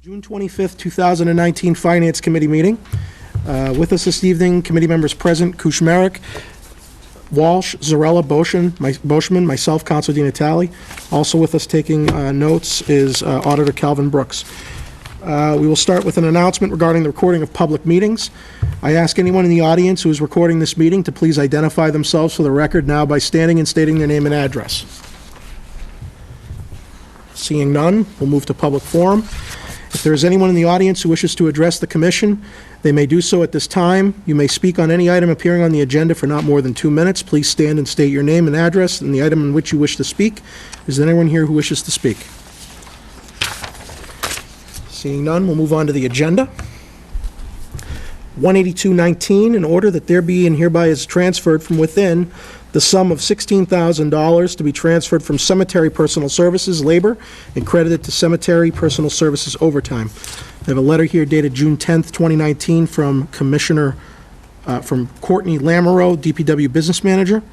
June 25th, 2019 Finance Committee meeting. With us this evening, committee members present, Kuchmarek, Walsh, Zarella, Boschman, myself, Councilor Di Natale. Also with us taking notes is Auditor Calvin Brooks. We will start with an announcement regarding the recording of public meetings. I ask anyone in the audience who is recording this meeting to please identify themselves for the record now by standing and stating their name and address. Seeing none, we'll move to public forum. If there is anyone in the audience who wishes to address the commission, they may do so at this time. You may speak on any item appearing on the agenda for not more than 2 minutes. Please stand and state your name and address and the item in which you wish to speak. Is there anyone here who wishes to speak? Seeing none, we'll move on to the agenda. 18219, in order that there be and hereby is transferred from within the sum of $16,000 to be transferred from cemetery personal services labor and credited to cemetery personal services overtime. I have a letter here dated June 10th, 2019 from Courtney Lamoureux, DPW Business Manager.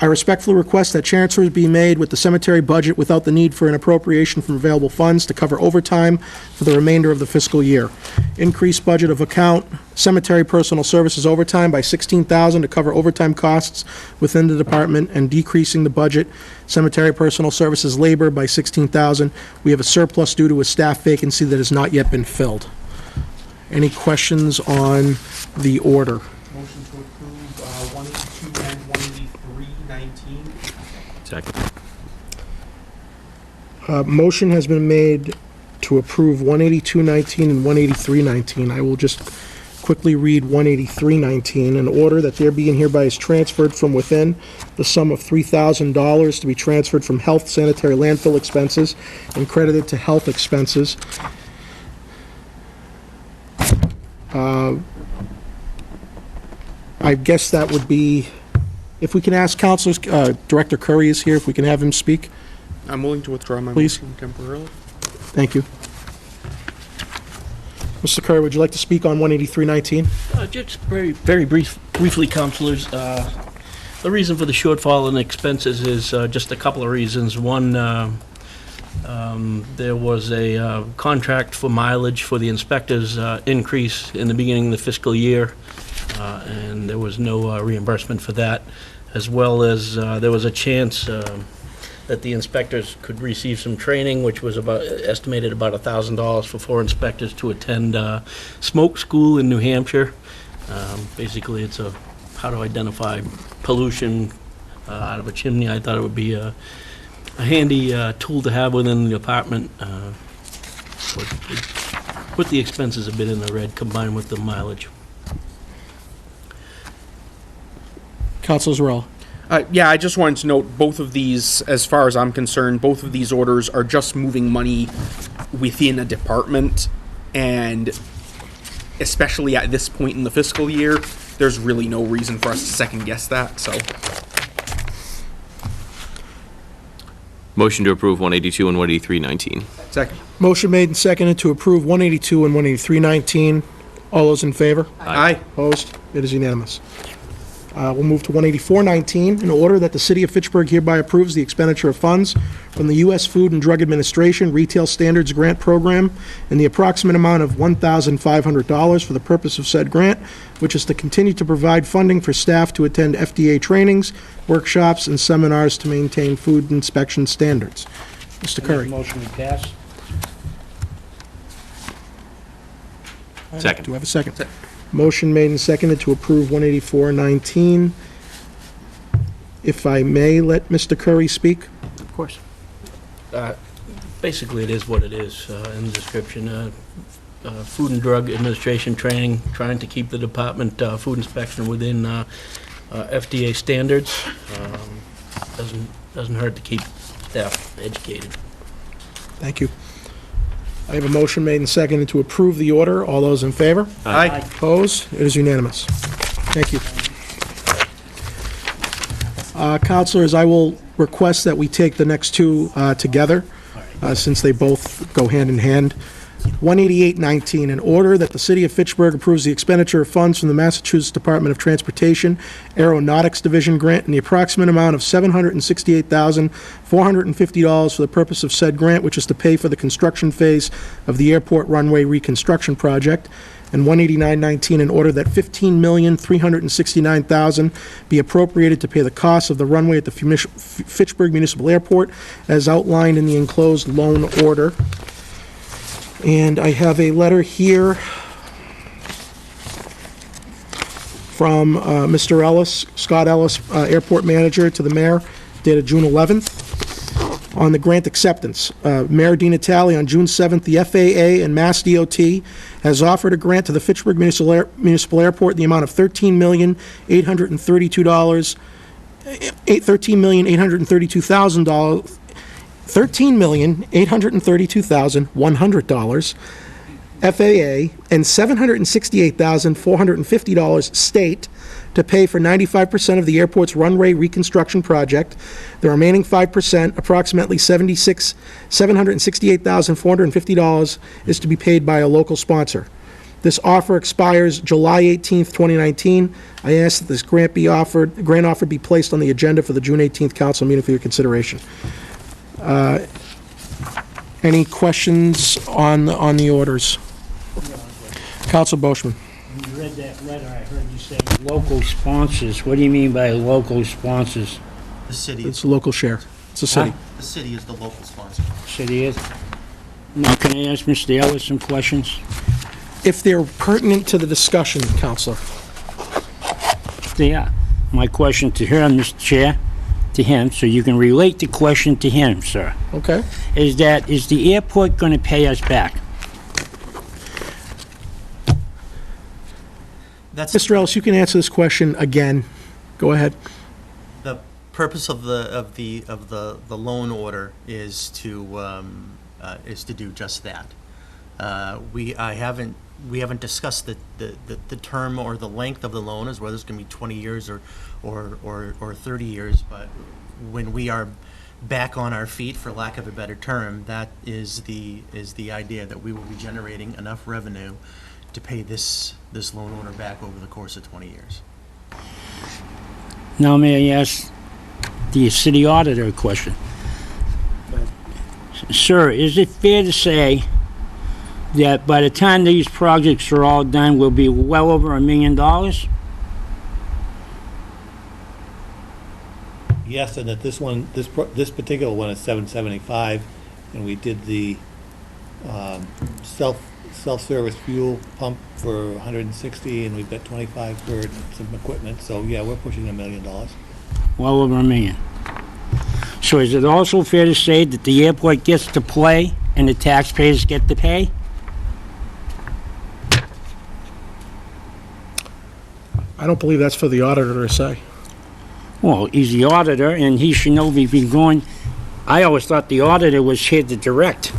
I respectfully request that transfers be made with the cemetery budget without the need for an appropriation from available funds to cover overtime for the remainder of the fiscal year. Increase budget of account cemetery personal services overtime by $16,000 to cover overtime costs within the department, and decreasing the budget cemetery personal services labor by $16,000. We have a surplus due to a staff vacancy that has not yet been filled. Any questions on the order? Motion to approve 182 and 18319. Second. Motion has been made to approve 18219 and 18319. I will just quickly read 18319. In order that there be and hereby is transferred from within the sum of $3,000 to be transferred from health sanitary landfill expenses and credited to health expenses. I guess that would be, if we can ask councilors, Director Curry is here, if we can have him speak. I'm willing to withdraw my Please. motion temporarily. Thank you. Mr. Curry, would you like to speak on 18319? Just very briefly, councilors. The reason for the shortfall in expenses is just a couple of reasons. One, there was a contract for mileage for the inspectors increase in the beginning of the fiscal year, and there was no reimbursement for that, as well as there was a chance that the inspectors could receive some training, which was estimated about $1,000 for 4 inspectors to attend smoke school in New Hampshire. Basically, it's how to identify pollution out of a chimney. I thought it would be a handy tool to have within the department. Put the expenses a bit in the red, combined with the mileage. Councilor Zarella. Yeah, I just wanted to note both of these, as far as I'm concerned, both of these orders are just moving money within a department, and especially at this point in the fiscal year, there's really no reason for us to second guess that, so. Motion to approve 182 and 18319. Second. Motion made and seconded to approve 182 and 18319. All those in favor? Aye. Opposed? It is unanimous. We'll move to 18419. In order that the City of Fitchburg hereby approves the expenditure of funds from the U.S. Food and Drug Administration Retail Standards Grant Program in the approximate amount of $1,500 for the purpose of said grant, which is to continue to provide funding for staff to attend FDA trainings, workshops, and seminars to maintain food inspection standards. Mr. Curry. Motion to pass. Second. Do I have a second? Motion made and seconded to approve 18419. If I may let Mr. Curry speak? Of course. Basically, it is what it is in the description. Food and Drug Administration training, trying to keep the department food inspection within FDA standards. Doesn't hurt to keep staff educated. Thank you. I have a motion made and seconded to approve the order. All those in favor? Aye. Opposed? It is unanimous. Thank you. Councilors, I will request that we take the next two together, since they both go hand in hand. 18819, in order that the City of Fitchburg approves the expenditure of funds from the Massachusetts Department of Transportation Aeronautics Division grant in the approximate amount of $768,450 for the purpose of said grant, which is to pay for the construction phase of the airport runway reconstruction project. And 18919, in order that $15,369,000 be appropriated to pay the costs of the runway at the Fitchburg Municipal Airport, as outlined in the enclosed loan order. And I have a letter here from Mr. Ellis, Scott Ellis, Airport Manager, to the Mayor, dated June 11th, on the grant acceptance. Mayor Di Natale, on June 7th, the FAA and Mass DOT has offered a grant to the Fitchburg Municipal Airport in the amount of $13,832,000, $13,832,100 FAA, and $768,450 state to pay for 95% of the airport's runway reconstruction project. The remaining 5%, approximately $768,450, is to be paid by a local sponsor. This offer expires July 18th, 2019. I ask that this grant offer be placed on the agenda for the June 18th council meeting for your consideration. Any questions on the orders? Council Boschman. When you read that letter, I heard you say local sponsors. What do you mean by local sponsors? The city, It's a local share. It's a city. the city is the local sponsor. City is? Now, can I ask Mr. Ellis some questions? If they're pertinent to the discussion, Counselor. Yeah. My question to him, Mr. Chair, to him, so you can relate the question to him, sir, Okay? is the airport going to pay us back? That's Mr. Ellis, you can answer this question again. Go ahead. the purpose of the loan order is to do just that. We haven't discussed the term or the length of the loan, as whether it's going to be 20 years or 30 years. But when we are back on our feet, for lack of a better term, that is the idea that we will be generating enough revenue to pay this loan order back over the course of 20 years. Now, may I ask the city auditor a question? Sir, is it fair to say that by the time these projects are all done, we'll be well over $1 million? Yes, and that this one, this particular one is 775, and we did the self-service fuel pump for 160, and we've got 25 for some equipment, so yeah, we're pushing $1 million. Well over $1 million. So is it also fair to say that the airport gets to play and the taxpayers get to pay? I don't believe that's for the auditor to say. Well, he's the auditor, and he should know we've been going. I always thought the auditor was here to direct,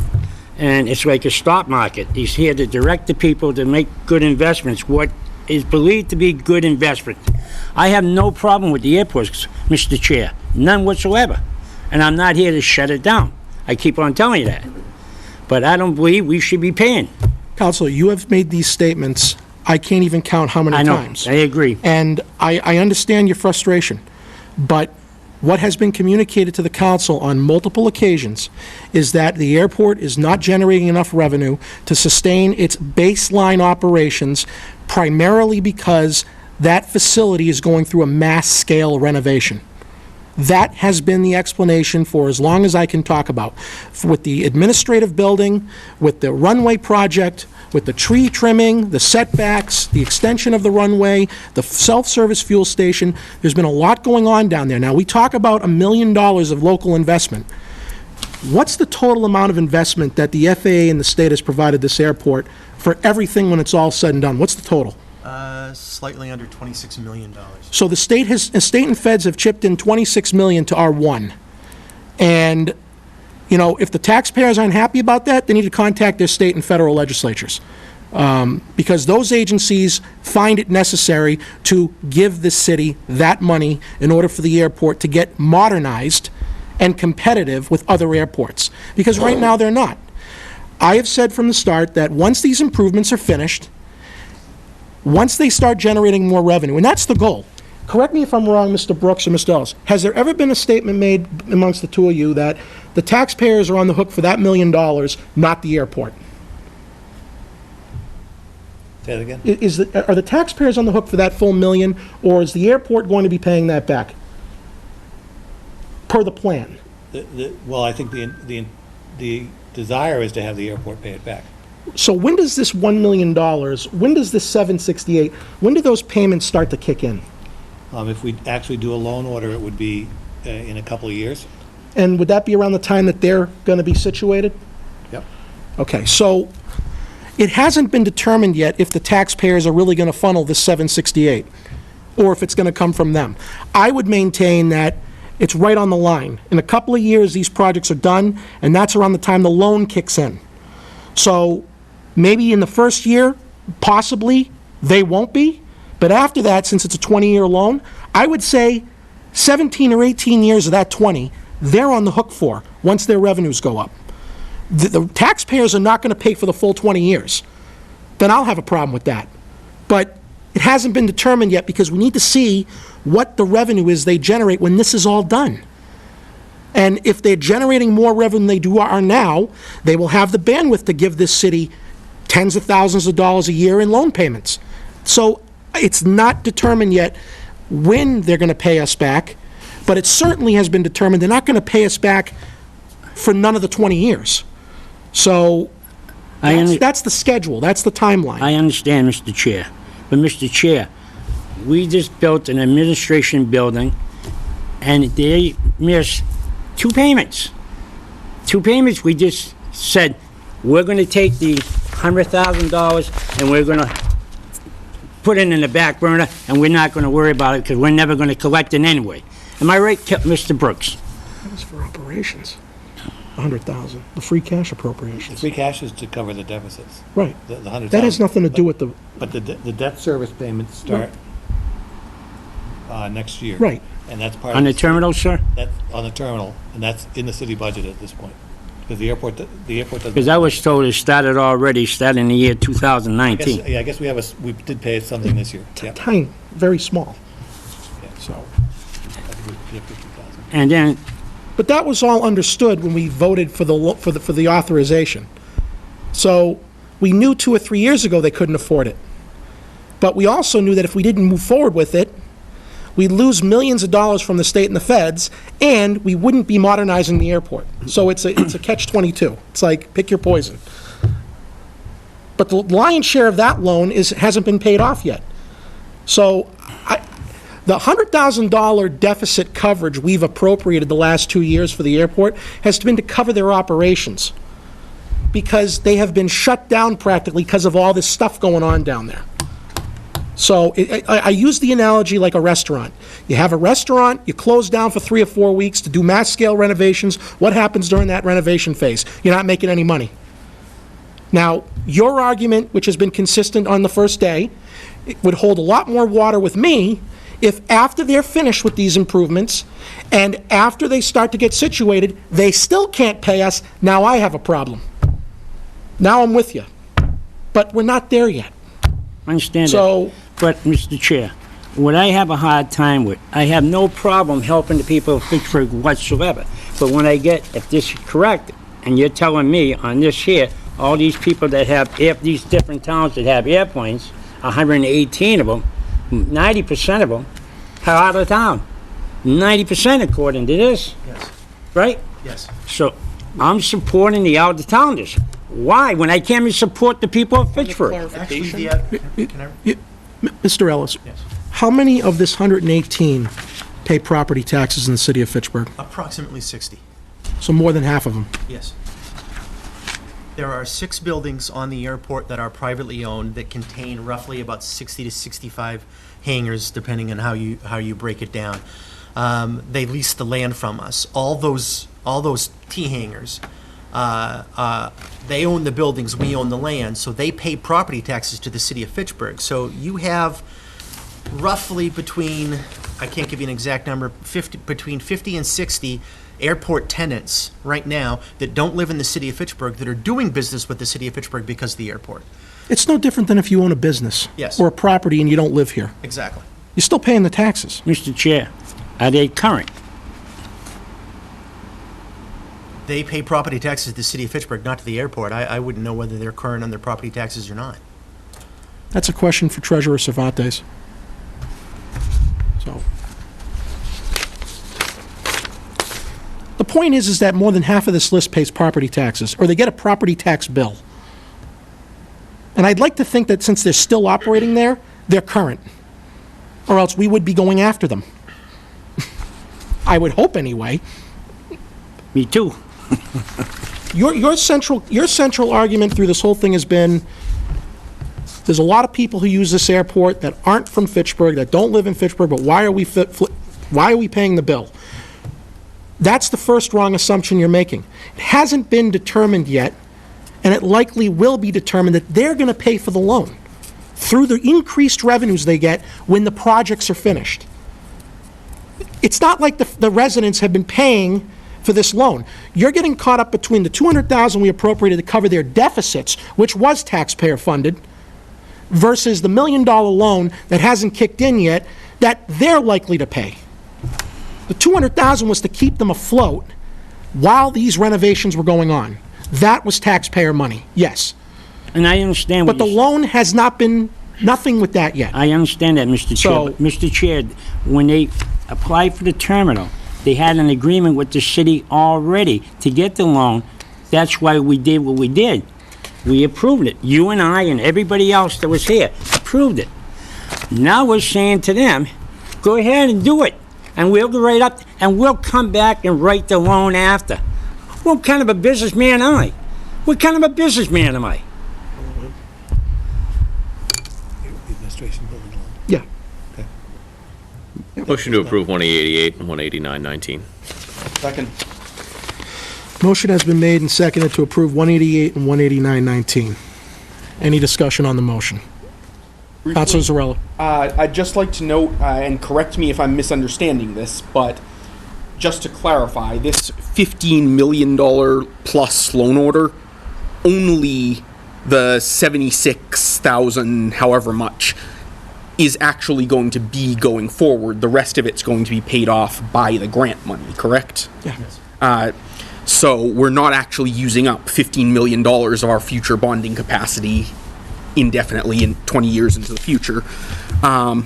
and it's like a stock market. He's here to direct the people to make good investments, what is believed to be good investment. I have no problem with the airports, Mr. Chair, none whatsoever, and I'm not here to shut it down. I keep on telling you that. But I don't believe we should be paying. Counselor, you have made these statements, I can't even count how many I know, times. I agree. And I understand your frustration, but what has been communicated to the council on multiple occasions is that the airport is not generating enough revenue to sustain its baseline operations, primarily because that facility is going through a mass-scale renovation. That has been the explanation for as long as I can talk about. With the administrative building, with the runway project, with the tree trimming, the setbacks, the extension of the runway, the self-service fuel station, there's been a lot going on down there. Now, we talk about $1 million of local investment. What's the total amount of investment that the FAA and the state has provided this airport for everything when it's all said and done? What's the total? Slightly under $26 million. So the state and feds have chipped in $26 million to R1. And, you know, if the taxpayers aren't happy about that, they need to contact their state and federal legislatures. Because those agencies find it necessary to give the city that money in order for the airport to get modernized and competitive with other airports. Because right now they're not. I have said from the start that once these improvements are finished, once they start generating more revenue, and that's the goal. Correct me if I'm wrong, Mr. Brooks or Mr. Ellis, has there ever been a statement made amongst the two of you that the taxpayers are on the hook for that $1 million, not the airport? Say that again? Are the taxpayers on the hook for that full $1 million, or is the airport going to be paying that back? Per the plan. Well, I think the desire is to have the airport pay it back. So when does this $1 million, when does this 768, when do those payments start to kick in? If we actually do a loan order, it would be in a couple of years. And would that be around the time that they're going to be situated? Yep. Okay, so it hasn't been determined yet if the taxpayers are really going to funnel this 768, or if it's going to come from them. I would maintain that it's right on the line. In a couple of years, these projects are done, and that's around the time the loan kicks in. So maybe in the first year, possibly, they won't be, but after that, since it's a 20-year loan, I would say 17 or 18 years of that 20, they're on the hook for, once their revenues go up. The taxpayers are not going to pay for the full 20 years. Then I'll have a problem with that. But it hasn't been determined yet because we need to see what the revenue is they generate when this is all done. And if they're generating more revenue than they are now, they will have the bandwidth to give this city tens of thousands of dollars a year in loan payments. So it's not determined yet when they're going to pay us back, but it certainly has been determined they're not going to pay us back for none of the 20 years. So that's the schedule, that's the timeline. I understand, Mr. Chair. But, Mr. Chair, we just built an administration building, and they missed 2 payments. 2 payments, we just said, we're going to take the $100,000 and we're going to put it in the back burner, and we're not going to worry about it because we're never going to collect it anyway. Am I right, Mr. Brooks? That was for operations, 100,000, the free cash appropriations. Free cash is to cover the deficits. Right. The 100,000. That has nothing to do with the, But the debt service payments start next year. Right. And that's part of. On the terminal, sir? That's on the terminal, and that's in the city budget at this point. Because the airport doesn't. Because I was told it started in the year 2019. I guess we did pay something this year. Yeah. tiny, very small. So. I think we paid 50,000. And then, But that was all understood when we voted for the authorization. So we knew 2 or 3 years ago they couldn't afford it. But we also knew that if we didn't move forward with it, we'd lose millions of dollars from the state and the feds, and we wouldn't be modernizing the airport. So it's a catch-22. It's like, pick your poison. But the lion's share of that loan hasn't been paid off yet. So the $100,000 deficit coverage we've appropriated the last 2 years for the airport has been to cover their operations, because they have been shut down practically because of all this stuff going on down there. So I use the analogy like a restaurant. You have a restaurant, you close down for 3 or 4 weeks to do mass-scale renovations. What happens during that renovation phase? You're not making any money. Now, your argument, which has been consistent on the first day, it would hold a lot more water with me if after they're finished with these improvements and after they start to get situated, they still can't pay us. Now I have a problem. Now I'm with you. But we're not there yet. I understand So- that. But, Mr. Chair, what I have a hard time with, I have no problem helping the people of Fitchburg whatsoever. But when I get, if this is correct, and you're telling me on this here, all these people that have, these different towns that have airplanes, 118 of them, 90% of them are out of town. 90% according to this, Yes, right? yes. So I'm supporting the out-of-towners. Why, when I can't even support the people of Fitchburg? Actually, can I? Mr. Ellis, Yes. how many of this 118 pay property taxes in the city of Fitchburg? Approximately 60, So more than half of them. yes. There are 6 buildings on the airport that are privately owned that contain roughly about 60 to 65 hangars, depending on how you break it down. They lease the land from us. All those T hangars, they own the buildings, we own the land, so they pay property taxes to the city of Fitchburg. So you have roughly between I can't give you an exact number, between 50 and 60 airport tenants right now that don't live in the city of Fitchburg that are doing business with the city of Fitchburg because of the airport. It's no different than if you own a business. Yes. Or a property and you don't live here. Exactly. You're still paying the taxes. Mr. Chair, are they current? They pay property taxes to the city of Fitchburg, not to the airport. I wouldn't know whether they're current on their property taxes or not. That's a question for Treasurer Cervantes. So. The point is that more than half of this list pays property taxes, or they get a property tax bill. And I'd like to think that since they're still operating there, they're current. Or else we would be going after them. I would hope anyway. Me too. Your central argument through this whole thing has been, there's a lot of people who use this airport that aren't from Fitchburg, that don't live in Fitchburg, but why are we paying the bill? That's the first wrong assumption you're making. It hasn't been determined yet, and it likely will be determined that they're going to pay for the loan through the increased revenues they get when the projects are finished. It's not like the residents have been paying for this loan. You're getting caught up between the $200,000 we appropriated to cover their deficits, which was taxpayer funded, versus the $1 million loan that hasn't kicked in yet that they're likely to pay. The $200,000 was to keep them afloat while these renovations were going on. That was taxpayer money, yes. And I understand what But the loan has not been, nothing with that yet. I understand that, Mr. Chair. So- But, Mr. Chair, when they applied for the terminal, they had an agreement with the city already to get the loan. That's why we did what we did. We approved it. You and I and everybody else that was here approved it. Now we're saying to them, go ahead and do it. And we'll go right up, and we'll come back and write the loan after. What kind of a businessman am I? What kind of a businessman am I? The administration building loan. Yeah. Motion to approve 188 and 18919. Second. Motion has been made and seconded to approve 188 and 189-19. Any discussion on the motion? Councilor Zarella. I'd just like to note, and correct me if I'm misunderstanding this, but just to clarify, this $15 million plus loan order, only the 76,000, however much, is actually going to be going forward. The rest of it's going to be paid off by the grant money, correct? Yeah. So we're not actually using up $15 million of our future bonding capacity indefinitely in 20 years into the future. And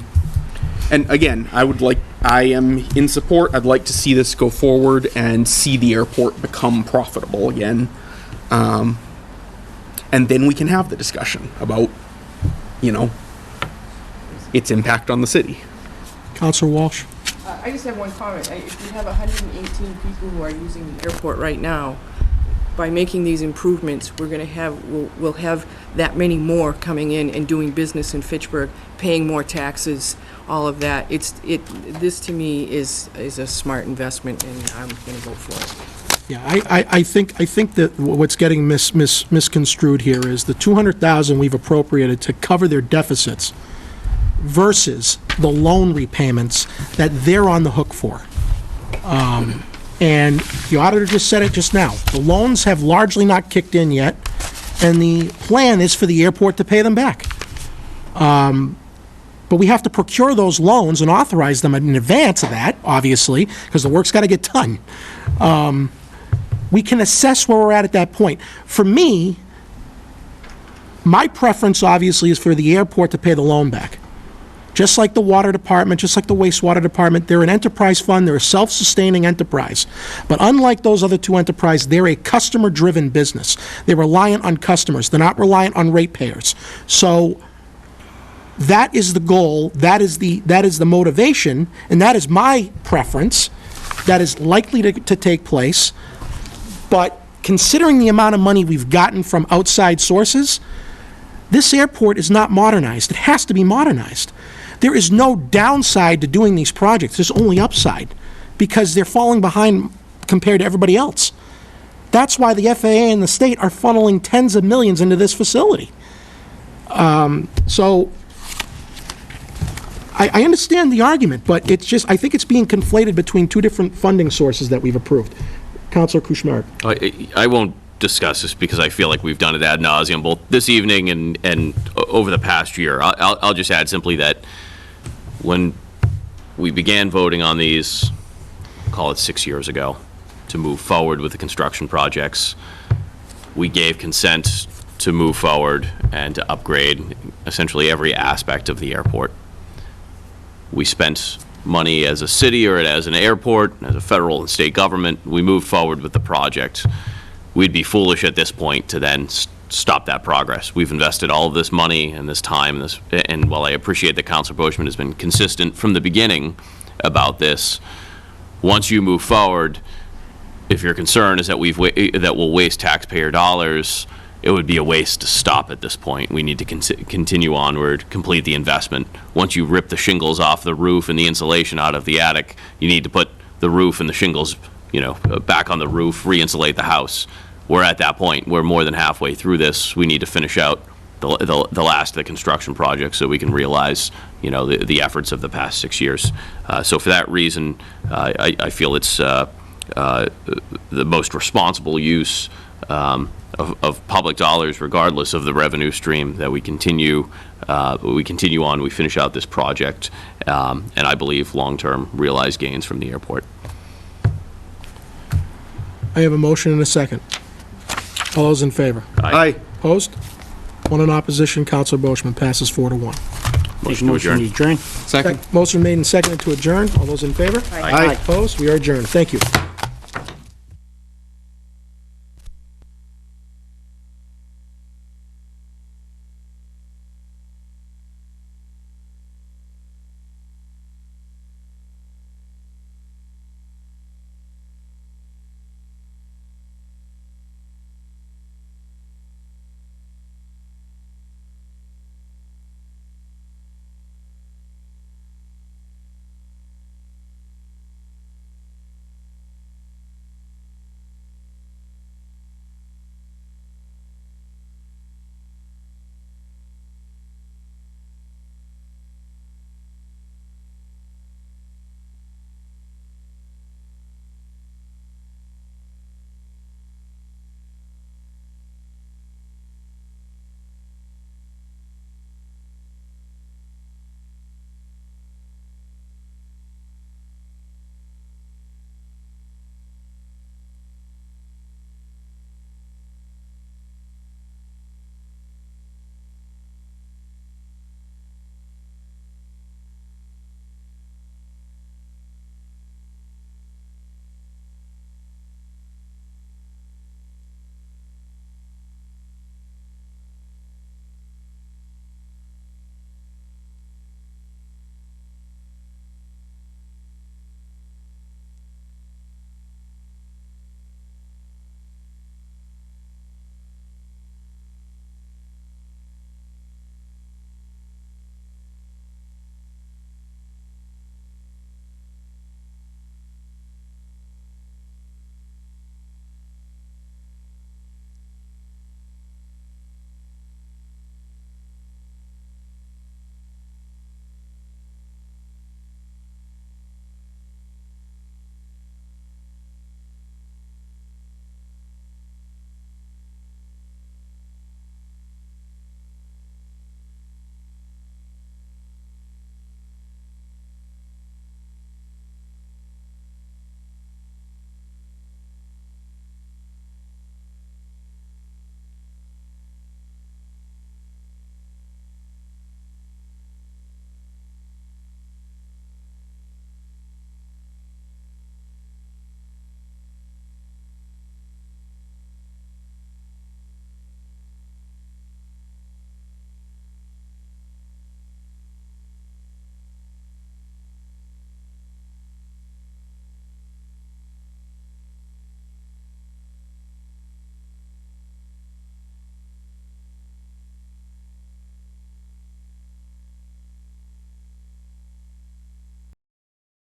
again, I am in support. I'd like to see this go forward and see the airport become profitable again. And then we can have the discussion about, its impact on the city. Councilor Walsh. I just have one comment. If we have 118 people who are using the airport right now, by making these improvements, we'll have that many more coming in and doing business in Fitchburg, paying more taxes, all of that. This to me is a smart investment, and I'm going to vote for it. Yeah, I think that what's getting misconstrued here is the $200,000 we've appropriated to cover their deficits versus the loan repayments that they're on the hook for. And the auditor just said it just now. The loans have largely not kicked in yet, and the plan is for the airport to pay them back. But we have to procure those loans and authorize them in advance of that, obviously, because the work's got to get done. We can assess where we're at that point. For me, my preference, obviously, is for the airport to pay the loan back. Just like the water department, just like the wastewater department, they're an enterprise fund, they're a self-sustaining enterprise. But unlike those other two enterprises, they're a customer-driven business. They're reliant on customers. They're not reliant on ratepayers. So that is the goal, that is the motivation, and that is my preference. That is likely to take place. But considering the amount of money we've gotten from outside sources, this airport is not modernized. It has to be modernized. There is no downside to doing these projects. There's only upside because they're falling behind compared to everybody else. That's why the FAA and the state are funneling tens of millions into this facility. So I understand the argument, but it's just, I think it's being conflated between two different funding sources that we've approved. Counselor Kuchmarek. I won't discuss this because I feel like we've done it ad nauseum both this evening and over the past year. I'll just add simply that when we began voting on these, call it 6 years ago, to move forward with the construction projects, we gave consent to move forward and to upgrade essentially every aspect of the airport. We spent money as a city or as an airport, as a federal and state government. We moved forward with the project. We'd be foolish at this point to then stop that progress. We've invested all of this money and this time, and while I appreciate that Councilor Boishman has been consistent from the beginning about this, once you move forward, if your concern is that that we'll waste taxpayer dollars, it would be a waste to stop at this point. We need to continue onward, complete the investment. Once you rip the shingles off the roof and the insulation out of the attic, you need to put the roof and the shingles, back on the roof, re-insulate the house. We're at that point. We're more than halfway through this. We need to finish out the last of the construction project so we can realize, the efforts of the past 6 years. So for that reason, I feel it's the most responsible use of public dollars, regardless of the revenue stream, that we continue on, we finish out this project, and I believe long-term realized gains from the airport. I have a motion and a second. All those in favor? Aye. Opposed? One in opposition, Counselor Boishman, passes 4-1. Motion to adjourn. Adjourn. Motion made and seconded to adjourn. All those in favor? Aye. Opposed? We are adjourned. Thank you.